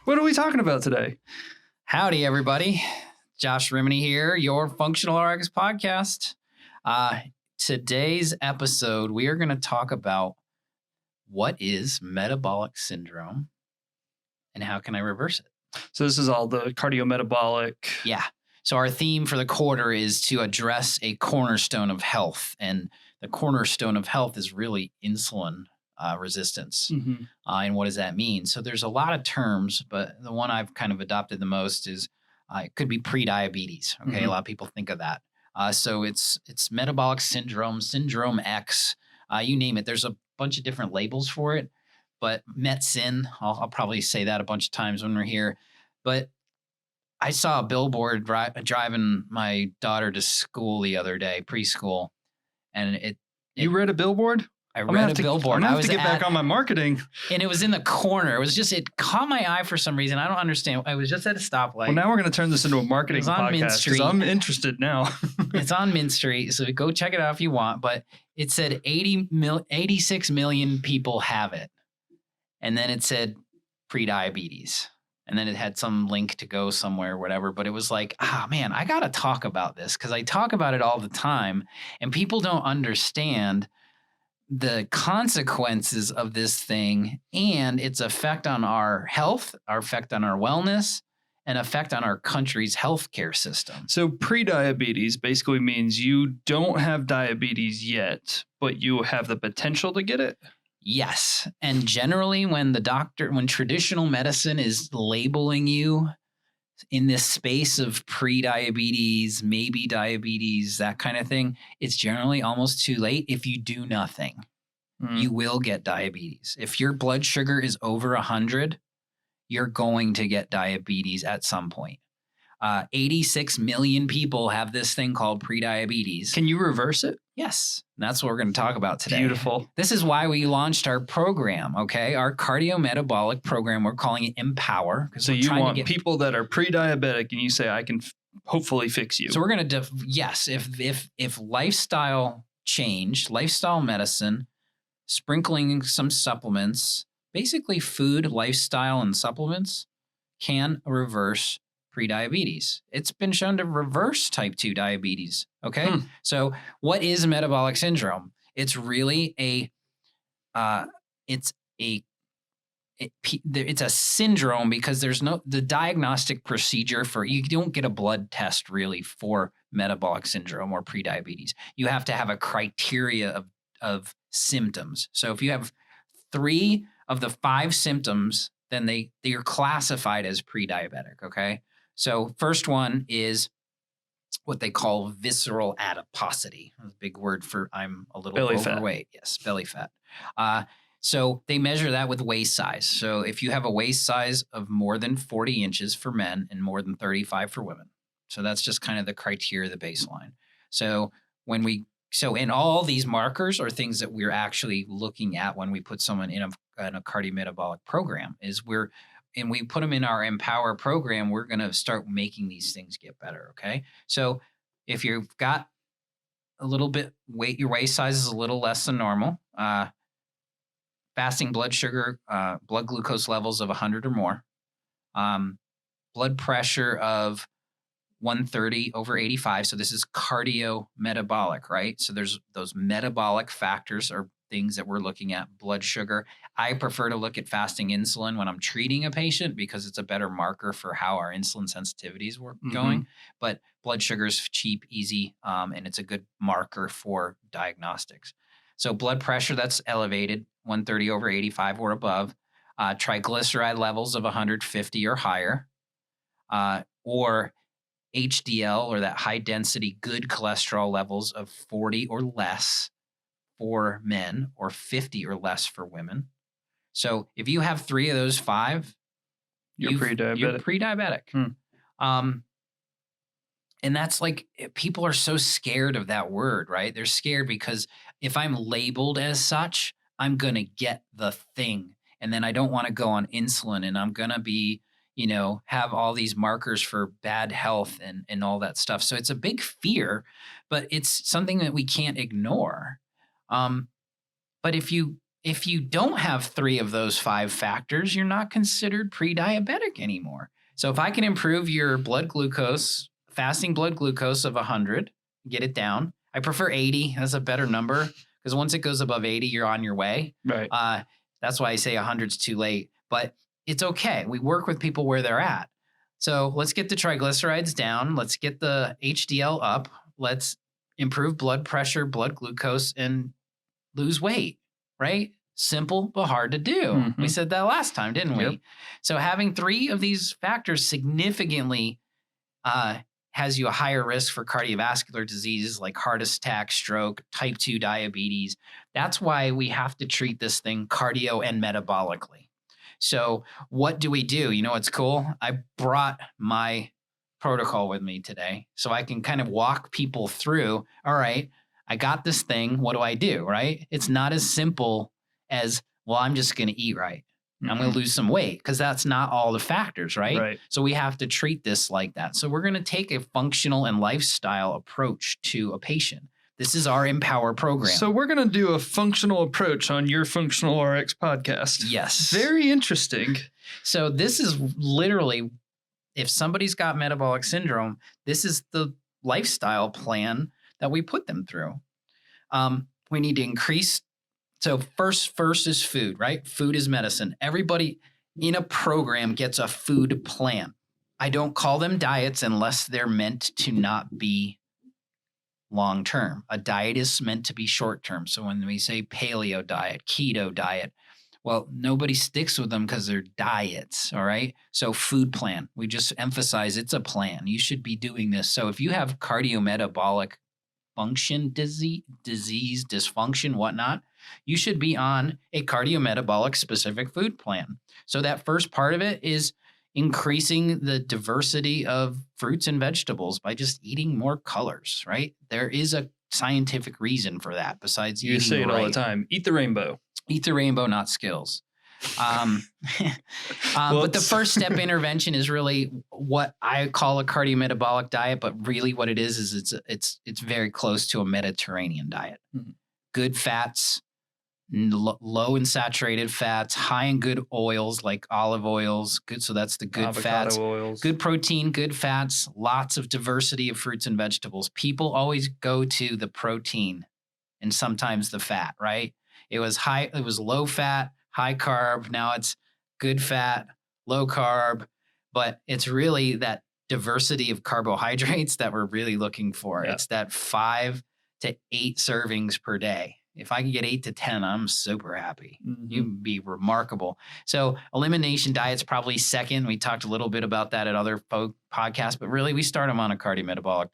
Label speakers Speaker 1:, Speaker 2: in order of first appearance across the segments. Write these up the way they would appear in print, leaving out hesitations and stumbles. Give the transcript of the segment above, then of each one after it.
Speaker 1: What are we talking about today?
Speaker 2: Howdy, everybody. Josh Rimini here, your Functional RX podcast. Today's episode, we are going to talk about what is metabolic syndrome and how can I reverse it?
Speaker 1: So this is all the cardiometabolic.
Speaker 2: Yeah. So our theme for the quarter is to address a cornerstone of health. And the cornerstone of health is really insulin resistance.
Speaker 1: Mm-hmm.
Speaker 2: And what does that mean? So there's a lot of terms, but the one I've kind of adopted the most is it could be pre-diabetes. Okay, A lot of people think of that. So it's metabolic syndrome, syndrome X, you name it. There's a bunch of different labels for it, but met-syn, I'll probably say that a bunch of times when we're here. But I saw a billboard driving my daughter to school the other day, preschool, and
Speaker 1: You read a billboard?
Speaker 2: I read a billboard.
Speaker 1: I'm going to have to get back on my marketing.
Speaker 2: And it was in the corner. It caught my eye for some reason. I don't understand. I was just at a stoplight.
Speaker 1: Well, now we're going to turn this into a marketing podcast because I'm interested now.
Speaker 2: It's on Mint Street, so go check it out if you want. But it said 86 million people have it. And then it said pre-diabetes. And then it had some link to go somewhere or whatever. But it was like, man, I got to talk about this because I talk about it all the time. And people don't understand the consequences of this thing and its effect on our health, our effect on our wellness, and effect on our country's healthcare system.
Speaker 1: So pre-diabetes basically means you don't have diabetes yet, but you have the potential to get it?
Speaker 2: Yes. And generally when traditional medicine is labeling you in this space of pre-diabetes, maybe diabetes, that kind of thing, it's generally almost too late. If you do nothing, you will get diabetes. If your blood sugar is over 100, you're going to get diabetes at some point. 86 million people have this thing called pre-diabetes.
Speaker 1: Can you reverse it?
Speaker 2: Yes. And that's what we're going to talk about today.
Speaker 1: Beautiful.
Speaker 2: This is why we launched our program, okay? Our cardiometabolic program. We're calling it Empower.
Speaker 1: So you want people that are pre-diabetic and you say, I can hopefully fix you.
Speaker 2: So we're going to, yes, if lifestyle change, lifestyle medicine, sprinkling some supplements, basically food, lifestyle, and supplements can reverse pre-diabetes. It's been shown to reverse type 2 diabetes. Okay. So what is metabolic syndrome? It's really it's a syndrome because the diagnostic procedure you don't get a blood test really for metabolic syndrome or pre-diabetes. You have to have a criteria of symptoms. So if you have 3 of the 5 symptoms, then you're classified as pre-diabetic. Okay. So first one is what they call visceral adiposity. A big word for I'm a little
Speaker 1: belly
Speaker 2: overweight.
Speaker 1: Fat.
Speaker 2: Yes, belly fat. So they measure that with waist size. So if you have a waist size of more than 40 inches for men and more than 35 for women. So that's just kind of the criteria, the baseline. So in all these markers are things that we're actually looking at when we put someone in a cardiometabolic program and we put them in our Empower program, we're going to start making these things get better. Okay. So if you've got a little bit weight, your waist size is a little less than normal, fasting blood sugar, blood glucose levels of 100 or more, blood pressure of 130 over 85. So this is cardiometabolic, right? So there's those metabolic factors or things that we're looking at. Blood sugar. I prefer to look at fasting insulin when I'm treating a patient because it's a better marker for how our insulin sensitivities were going. But blood sugar is cheap, easy, and it's a good marker for diagnostics. So blood pressure that's elevated, 130 over 85 or above, triglyceride levels of 150 or higher, or HDL or that high density good cholesterol levels of 40 or less for men or 50 or less for women. So if you have 3 of those 5,
Speaker 1: you're pre-diabetic.
Speaker 2: You're pre-diabetic. And that's like, people are so scared of that word, right? They're scared because if I'm labeled as such, I'm going to get the thing. And then I don't want to go on insulin and I'm going to be, have all these markers for bad health and all that stuff. So it's a big fear, but it's something that we can't ignore. But if you if you don't have 3 of those 5 factors, you're not considered pre-diabetic anymore. So if I can improve your blood glucose, fasting blood glucose of 100, get it down. I prefer 80. That's a better number because once it goes above 80, you're on your way.
Speaker 1: Right.
Speaker 2: That's why I say 100 is too late, but it's okay. We work with people where they're at. So let's get the triglycerides down. Let's get the HDL up. Let's improve blood pressure, blood glucose, and lose weight, right? Simple, but hard to do.
Speaker 1: Mm-hmm.
Speaker 2: We said that last time, didn't we?
Speaker 1: Yep.
Speaker 2: So having 3 of these factors significantly has you a higher risk for cardiovascular diseases like heart attack, stroke, type 2 diabetes. That's why we have to treat this thing cardio and metabolically. So what do we do? You know what's cool? I brought my protocol with me today so I can kind of walk people through, all right, I got this thing. What do I do? Right? It's not as simple as, well, I'm just going to eat right. Mm-hmm. I'm going to lose some weight because that's not all the factors, right? So we have to treat this like that. So we're going to take a functional and lifestyle approach to a patient. This is our Empower program.
Speaker 1: So we're going to do a functional approach on your Functional RX podcast.
Speaker 2: Yes.
Speaker 1: Very interesting.
Speaker 2: So this is literally, if somebody's got metabolic syndrome, this is the lifestyle plan that we put them through. We need to increase. So first is food, right? Food is medicine. Everybody in a program gets a food plan. I don't call them diets unless they're meant to not be long-term. A diet is meant to be short-term. So when we say paleo diet, keto diet, well, nobody sticks with them because they're diets, all right? So food plan, we just emphasize it's a plan. You should be doing this. So if you have cardiometabolic function disease, dysfunction, whatnot, you should be on a cardiometabolic specific food plan. So that first part of it is increasing the diversity of fruits and vegetables by just eating more colors, right? There is a scientific reason for that besides eating.
Speaker 1: You say it all the time. Eat the rainbow.
Speaker 2: Eat the rainbow, not Skittles. But the first step intervention is really what I call a cardiometabolic diet, but really what it is it's very close to a Mediterranean diet. Mm-hmm. Good fats, low in saturated fats, high in good oils like olive oils. Good, so that's the good
Speaker 1: avocado
Speaker 2: fats.
Speaker 1: Oils.
Speaker 2: Good protein, good fats, lots of diversity of fruits and vegetables. People always go to the protein and sometimes the fat, right? It was low fat, high carb. Now it's good fat, low carb, but it's really that diversity of carbohydrates that we're really looking for. Yeah. It's that 5 to 8 servings per day. If I can get 8 to 10, I'm super happy. Mm-hmm. You'd be remarkable. So elimination diet's probably second. We talked a little bit about that at other podcasts, but really we start them on a cardiometabolic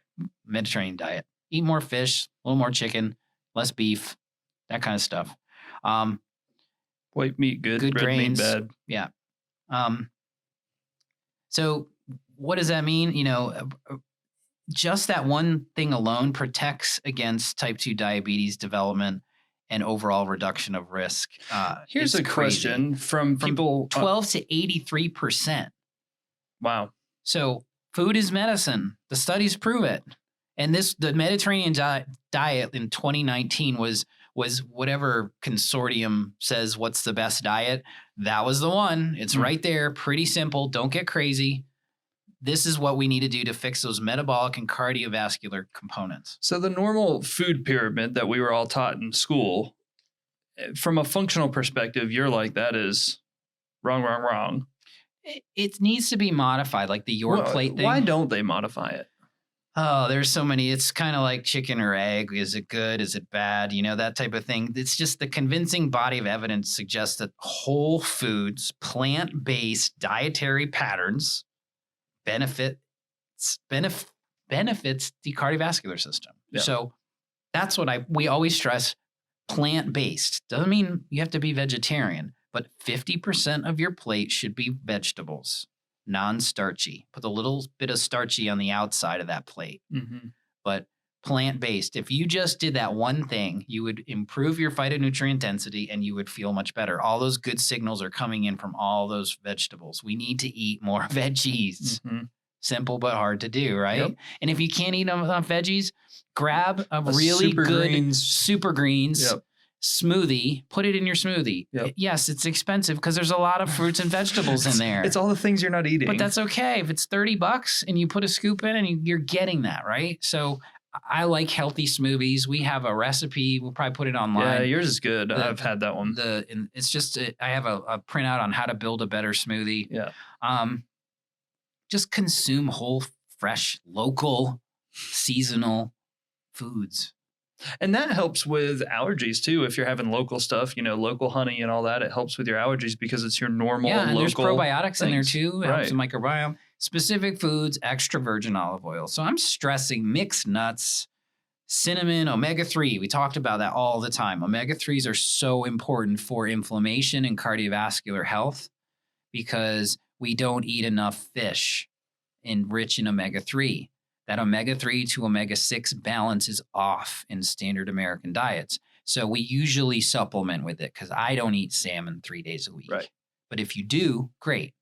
Speaker 2: Mediterranean diet. Eat more fish, a little more chicken, less beef, that kind of stuff.
Speaker 1: White meat good, red
Speaker 2: grains,
Speaker 1: meat bad.
Speaker 2: Yeah. So what does that mean? You know, just that one thing alone protects against type 2 diabetes development and overall reduction of risk.
Speaker 1: Here's a question from people.
Speaker 2: 12 to 83%.
Speaker 1: Wow.
Speaker 2: So food is medicine. The studies prove it. And the Mediterranean diet in 2019 was whatever consortium says what's the best diet. That was the one. It's right there. Pretty simple. Don't get crazy. This is what we need to do to fix those metabolic and cardiovascular components.
Speaker 1: So the normal food pyramid that we were all taught in school, from a functional perspective, you're like, that is wrong.
Speaker 2: It needs to be modified, like the plate thing.
Speaker 1: Why don't they modify it?
Speaker 2: Oh, there's so many. It's kind of like chicken or egg. Is it good? Is it bad? You know, that type of thing. It's just the convincing body of evidence suggests that whole foods, plant-based dietary patterns benefits the cardiovascular system. Yeah. So that's what we always stress. Plant-based doesn't mean you have to be vegetarian, but 50% of your plate should be vegetables, non-starchy. Put a little bit of starchy on the outside of that plate, but plant-based. If you just did that one thing, you would improve your phytonutrient density and you would feel much better. All those good signals are coming in from all those vegetables. We need to eat more veggies. Simple but hard to do, right? Yep. And if you can't eat enough veggies, grab a really good super greens. Yep. smoothie, put it in your smoothie.
Speaker 1: Yep.
Speaker 2: Yes, it's expensive because there's a lot of fruits and vegetables in there.
Speaker 1: It's all the things you're not eating.
Speaker 2: But that's okay. If it's $30 and you put a scoop in and you're getting that, right? So I like healthy smoothies. We have a recipe. We'll probably put it online.
Speaker 1: Yeah, yours is good. I've had that one.
Speaker 2: And it's just, I have a printout on how to build a better smoothie.
Speaker 1: Yeah.
Speaker 2: Just consume whole, fresh, local, seasonal foods.
Speaker 1: And that helps with allergies too. If you're having local stuff, local honey and all that, it helps with your allergies because it's your normal
Speaker 2: and
Speaker 1: local
Speaker 2: there's probiotics in there
Speaker 1: things.
Speaker 2: too. It helps the microbiome. Specific foods, extra virgin olive oil. So I'm stressing mixed nuts, cinnamon, omega-3. We talked about that all the time. Omega-3s are so important for inflammation and cardiovascular health because we don't eat enough fish rich in omega-3. That omega-3 to omega-6 balance is off in standard American diets. So we usually supplement with it because I don't eat salmon 3 days a week.
Speaker 1: Right.
Speaker 2: But if you do, great.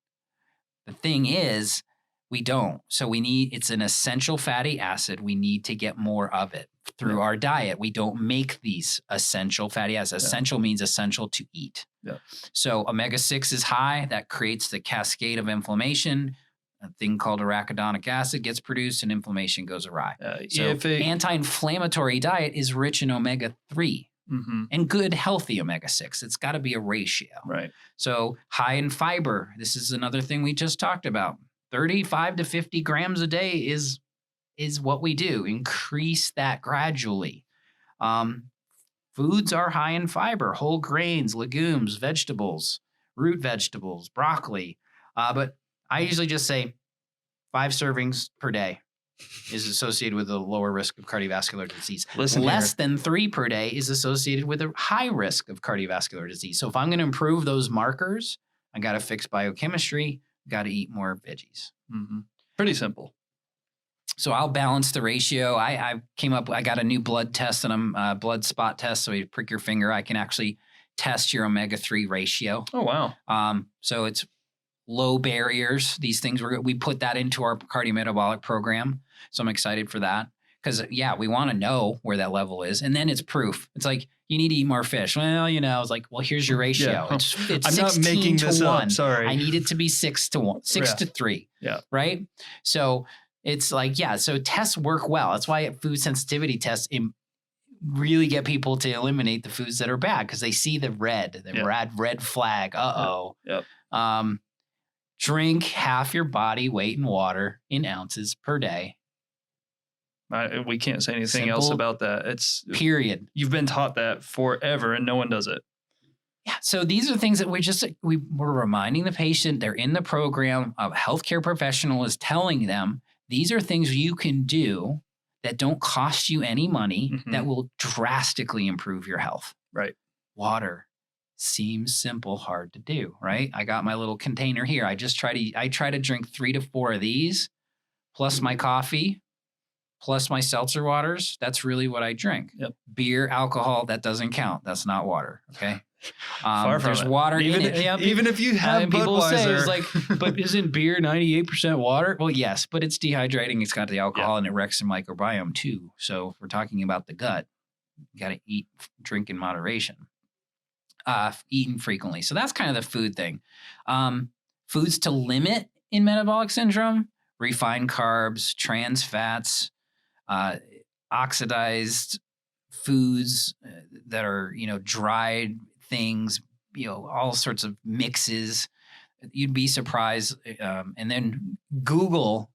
Speaker 2: The thing is, we don't. So it's an essential fatty acid. We need to get more of it through our diet. We don't make these essential fatty acids. Essential means essential to eat.
Speaker 1: Yeah.
Speaker 2: So omega-6 is high. That creates the cascade of inflammation. A thing called arachidonic acid gets produced and inflammation goes awry. So anti-inflammatory diet is rich in omega-3 and good, healthy omega-6. It's got to be a ratio.
Speaker 1: Right.
Speaker 2: So high in fiber. This is another thing we just talked about. 35 to 50 grams a day is what we do. Increase that gradually. Foods are high in fiber, whole grains, legumes, vegetables, root vegetables, broccoli. But I usually just say 5 servings per day is associated with a lower risk of cardiovascular disease. Less than 3 per day is associated with a high risk of cardiovascular disease. So if I'm going to improve those markers, I got to fix biochemistry, got to eat more veggies.
Speaker 1: Pretty simple.
Speaker 2: So I'll balance the ratio. I got a new blood test and blood spot test. So you prick your finger, I can actually test your omega-3 ratio.
Speaker 1: Oh, wow.
Speaker 2: So it's low barriers. These things, we put that into our cardiometabolic program. So I'm excited for that because, we want to know where that level is. And then it's proof. It's like, you need to eat more fish. Well, it's like, well, here's your ratio.
Speaker 1: Yeah.
Speaker 2: It's
Speaker 1: I'm
Speaker 2: 16
Speaker 1: not making
Speaker 2: to
Speaker 1: this
Speaker 2: 1.
Speaker 1: up. Sorry.
Speaker 2: I need it to be 6 to 1, 6 to 3.
Speaker 1: Yeah.
Speaker 2: Right. So it's like, so tests work well. That's why food sensitivity tests really get people to eliminate the foods that are bad because they see the red flag.
Speaker 1: Yep.
Speaker 2: Drink half your body weight in water in ounces per day.
Speaker 1: We can't say anything else about that. It's
Speaker 2: period.
Speaker 1: You've been taught that forever and no one does it.
Speaker 2: Yeah. So these are things that we're reminding the patient. They're in the program. A healthcare professional is telling them these are things you can do that don't cost you any money that will drastically improve your health.
Speaker 1: Right.
Speaker 2: Water seems simple, hard to do, right? I got my little container here. I try to drink 3 to 4 of these plus my coffee, plus my seltzer waters. That's really what I drink.
Speaker 1: Yep.
Speaker 2: Beer, alcohol, that doesn't count. That's not water. Okay.
Speaker 1: Far from
Speaker 2: there's
Speaker 1: it.
Speaker 2: water
Speaker 1: even,
Speaker 2: in it. Yeah,
Speaker 1: even if you have
Speaker 2: people say
Speaker 1: Budweiser.
Speaker 2: it's like, but isn't beer 98% water? Well, yes, but it's dehydrating. It's got the alcohol and it wrecks the microbiome too. So if we're talking about the gut, you got to drink in moderation, eating frequently. So that's kind of the food thing. Foods to limit in metabolic syndrome: refined carbs, trans fats, oxidized foods that are, dried things, all sorts of mixes. You'd be surprised. And then Google,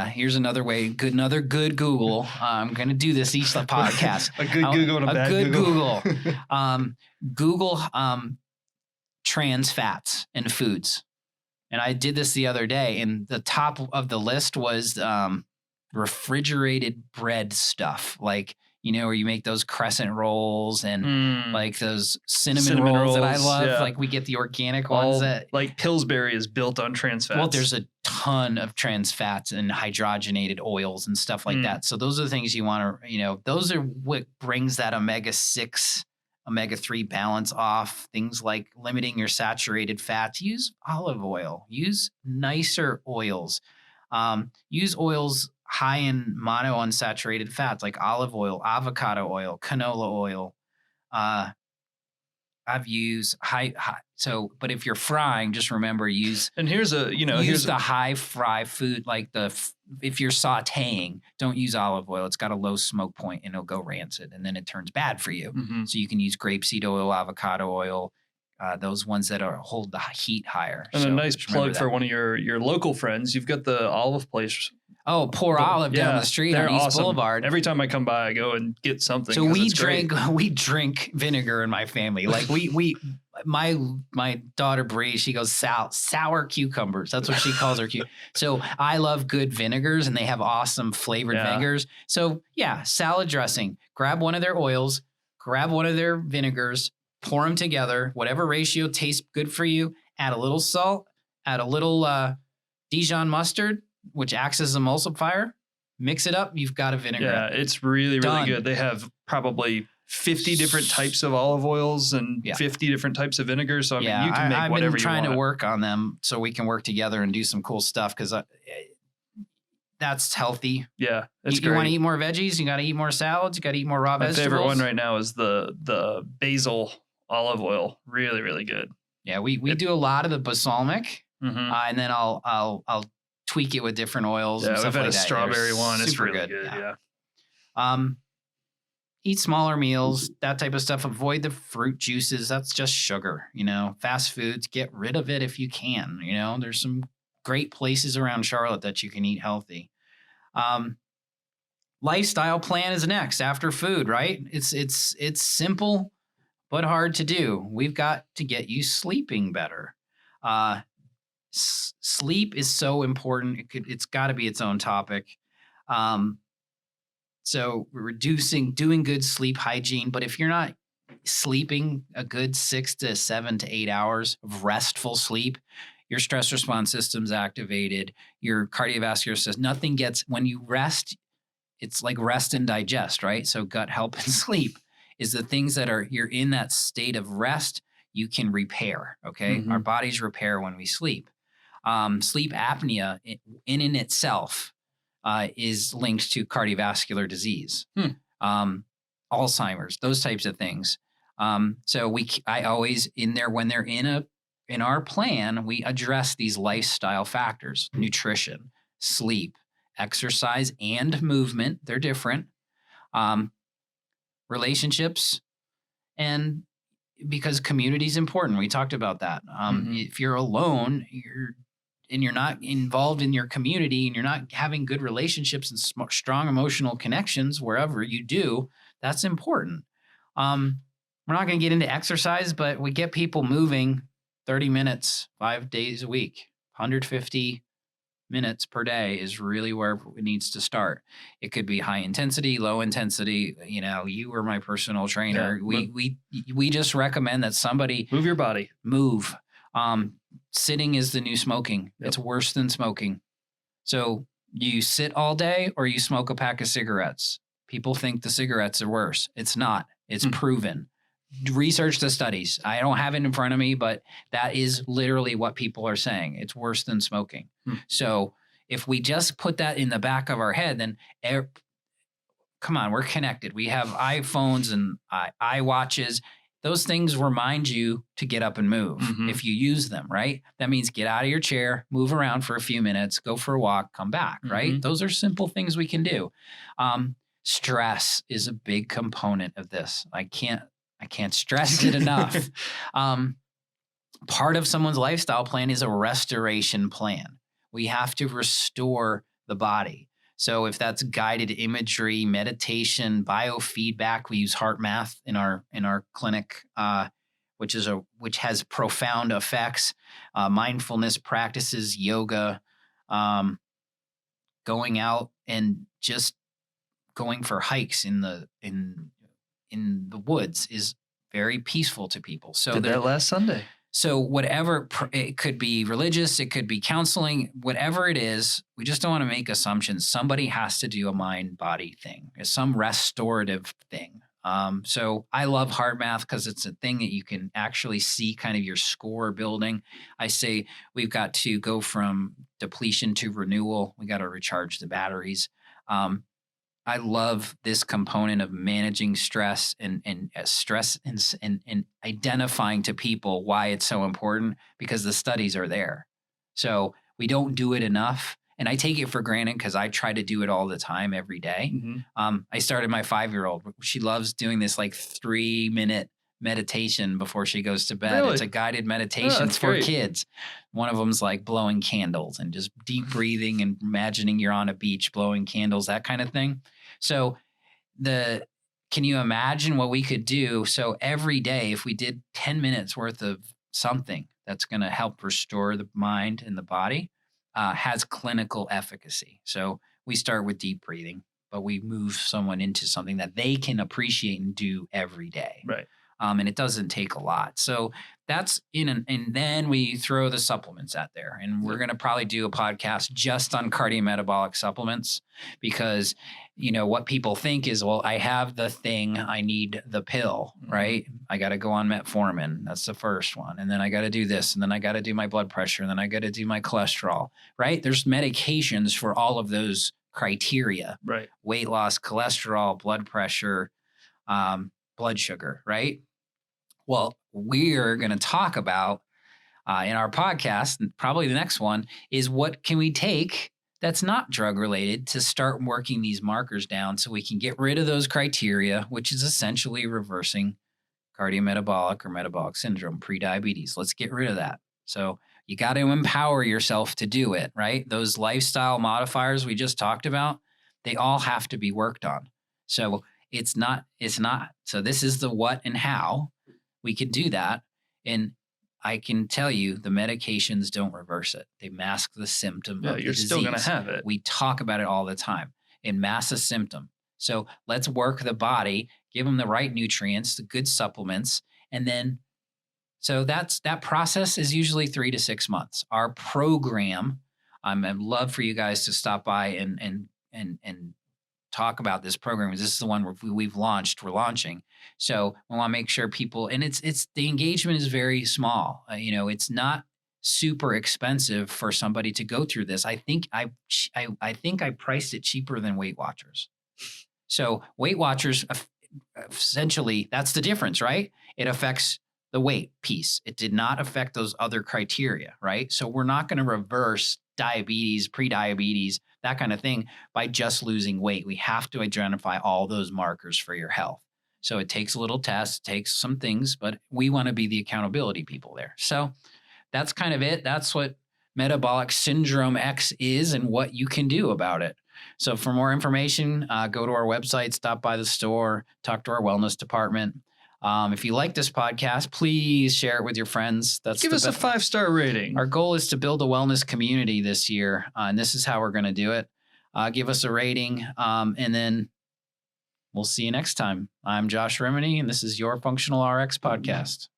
Speaker 2: here's another way, another good Google. I'm going to do this each podcast.
Speaker 1: A good Google and a bad
Speaker 2: good
Speaker 1: Google.
Speaker 2: Google trans fats and foods. And I did this the other day, and the top of the list was refrigerated bread stuff, like, where you make those crescent rolls and like those cinnamon rolls that I love.
Speaker 1: Yeah.
Speaker 2: Like we get the organic ones that
Speaker 1: like Pillsbury is built on trans fats.
Speaker 2: Well, there's a ton of trans fats and hydrogenated oils and stuff like that. So those are the things you want to, those are what brings that omega-6, omega-3 balance off. Things like limiting your saturated fats. Use olive oil. Use nicer oils. Use oils high in monounsaturated fats like olive oil, avocado oil, canola oil. I've used high. So, but if you're frying, just remember
Speaker 1: And here's a,
Speaker 2: use the high fry food, like if you're sautéing, don't use olive oil. It's got a low smoke point and it'll go rancid and then it turns bad for you.
Speaker 1: Mhm.
Speaker 2: So you can use grapeseed oil, avocado oil, those ones that hold the heat higher.
Speaker 1: And
Speaker 2: so
Speaker 1: a nice
Speaker 2: just remember
Speaker 1: plug for
Speaker 2: that.
Speaker 1: one of your local friends. You've got the olive place.
Speaker 2: Oh, Pour Olive down the street
Speaker 1: they're
Speaker 2: on East
Speaker 1: awesome.
Speaker 2: Boulevard.
Speaker 1: Every time I come by, I go and get something.
Speaker 2: So
Speaker 1: 'cause
Speaker 2: we
Speaker 1: it's great.
Speaker 2: we drink vinegar in my family. Like my daughter Bree, she goes sour cucumbers. That's what she calls her. So I love good vinegars, and they have awesome flavored vinegars. So yeah, salad dressing. Grab one of their oils, grab one of their vinegars, pour them together, whatever ratio tastes good for you. Add a little salt, add a little Dijon mustard, which acts as an emulsifier. Mix it up. You've got a vinaigrette.
Speaker 1: Yeah, it's really, really
Speaker 2: Done.
Speaker 1: good. They have probably 50 different types of olive oils and 50 different types of vinegars. So I mean, you can make whatever you want.
Speaker 2: I've been trying to work on them so we can work together and do some cool stuff because that's healthy.
Speaker 1: Yeah, it's
Speaker 2: you
Speaker 1: great.
Speaker 2: Want to eat more veggies? You got to eat more salads. You got to eat more raw vegetables.
Speaker 1: My favorite one right now is the basil olive oil. Really, really good.
Speaker 2: Yeah, we do a lot of the balsamic, and then I'll tweak it with different oils.
Speaker 1: Yeah,
Speaker 2: and stuff
Speaker 1: we've had
Speaker 2: like
Speaker 1: a
Speaker 2: that.
Speaker 1: strawberry one. It's
Speaker 2: Super
Speaker 1: really good. Yeah.
Speaker 2: Eat smaller meals, that type of stuff. Avoid the fruit juices. That's just sugar. Fast foods. Get rid of it if you can. There's some great places around Charlotte that you can eat healthy. Lifestyle plan is next after food, right? It's simple but hard to do. We've got to get you sleeping better. Sleep is so important. It's got to be its own topic. So doing good sleep hygiene. But if you're not sleeping a good 6 to 7 to 8 hours of restful sleep, your stress response system's activated, your cardiovascular system, when you rest, it's like rest and digest, right? So gut health and sleep is the things you're in that state of rest, you can repair, okay?
Speaker 1: Mm-hmm.
Speaker 2: Our bodies repair when we sleep. Sleep apnea in itself is linked to cardiovascular disease, Alzheimer's, those types of things. So I always when they're in our plan, we address these lifestyle factors: nutrition, sleep, exercise, and movement. They're different. Relationships, and because community is important. We talked about that. If you're alone, you're not involved in your community and you're not having good relationships and strong emotional connections wherever you do, that's important. We're not going to get into exercise, but we get people moving 30 minutes, 5 days a week, 150 minutes per day is really where it needs to start. It could be high intensity, low intensity. You were my personal trainer. Yeah, we just recommend that somebody
Speaker 1: move your body.
Speaker 2: Move. Sitting is the new smoking. Yep. It's worse than smoking. So you sit all day or you smoke a pack of cigarettes. People think the cigarettes are worse. It's not. It's proven. Research the studies. I don't have it in front of me, but that is literally what people are saying. It's worse than smoking. So if we just put that in the back of our head, then come on, we're connected. We have iPhones and iWatches. Those things remind you to get up and move if you use them, right? That means get out of your chair, move around for a few minutes, go for a walk, come back, right? Those are simple things we can do. Stress is a big component of this. I can't stress it enough. Part of someone's lifestyle plan is a restoration plan. We have to restore the body. So if that's guided imagery, meditation, biofeedback, we use HeartMath in our clinic, which has profound effects. Mindfulness practices, yoga, going out and just going for hikes in the woods is very peaceful to people. So
Speaker 1: did that last Sunday.
Speaker 2: So whatever, it could be religious, it could be counseling, whatever it is, we just don't want to make assumptions. Somebody has to do a mind-body thing, some restorative thing. So I love HeartMath because it's a thing that you can actually see kind of your score building. I say we've got to go from depletion to renewal. We got to recharge the batteries. I love this component of managing stress and identifying to people why it's so important, because the studies are there. So we don't do it enough. And I take it for granted because I try to do it all the time, every day. I started my 5-year-old. She loves doing this like 3-minute meditation before she goes to bed.
Speaker 1: Really?
Speaker 2: It's a guided meditation for
Speaker 1: great.
Speaker 2: kids. One of them's like blowing candles and just deep breathing and imagining you're on a beach blowing candles, that kind of thing. So can you imagine what we could do? So every day, if we did 10 minutes worth of something that's going to help restore the mind and the body, has clinical efficacy. So we start with deep breathing, but we move someone into something that they can appreciate and do every day.
Speaker 1: Right.
Speaker 2: And it doesn't take a lot. So that's and then we throw the supplements out there, and we're going to probably do a podcast just on cardiometabolic supplements, because, what people think is, well, I have the thing, I need the pill, right? I got to go on metformin. That's the first one. And then I got to do this. And then I got to do my blood pressure. And then I got to do my cholesterol, right? There's medications for all of those criteria,
Speaker 1: right?
Speaker 2: Weight loss, cholesterol, blood pressure, blood sugar, right? Well, we're going to talk about in our podcast, and probably the next one, is what can we take that's not drug related to start working these markers down so we can get rid of those criteria, which is essentially reversing cardiometabolic or metabolic syndrome, pre-diabetes. Let's get rid of that. So you got to empower yourself to do it, right? Those lifestyle modifiers we just talked about, they all have to be worked on. So it's not. So this is the what and how we can do that. And I can tell you the medications don't reverse it. They mask the symptom of the disease. You're still going to have it. We talk about it all the time. It masks a symptom. So let's work the body, give them the right nutrients, the good supplements. And then, so that process is usually 3 to 6 months. Our program, I'd love for you guys to stop by and talk about this program. This is the one we're launching. So we want to make sure people, and it's the engagement is very small. It's not super expensive for somebody to go through this. I think I priced it cheaper than Weight Watchers. So Weight Watchers, essentially, that's the difference, right? It affects the weight piece. It did not affect those other criteria, right? So we're not going to reverse diabetes, pre-diabetes, that kind of thing by just losing weight. We have to identify all those markers for your health. So it takes a little test, takes some things, but we want to be the accountability people there. So that's kind of it. That's what metabolic syndrome X is and what you can do about it. So for more information, go to our website, stop by the store, talk to our wellness department. If you like this podcast, please share it with your friends.
Speaker 1: Give us a 5-star rating.
Speaker 2: Our goal is to build a wellness community this year, and this is how we're going to do it. Give us a rating, and then we'll see you next time. I'm Josh Remini, and this is your Functional RX podcast.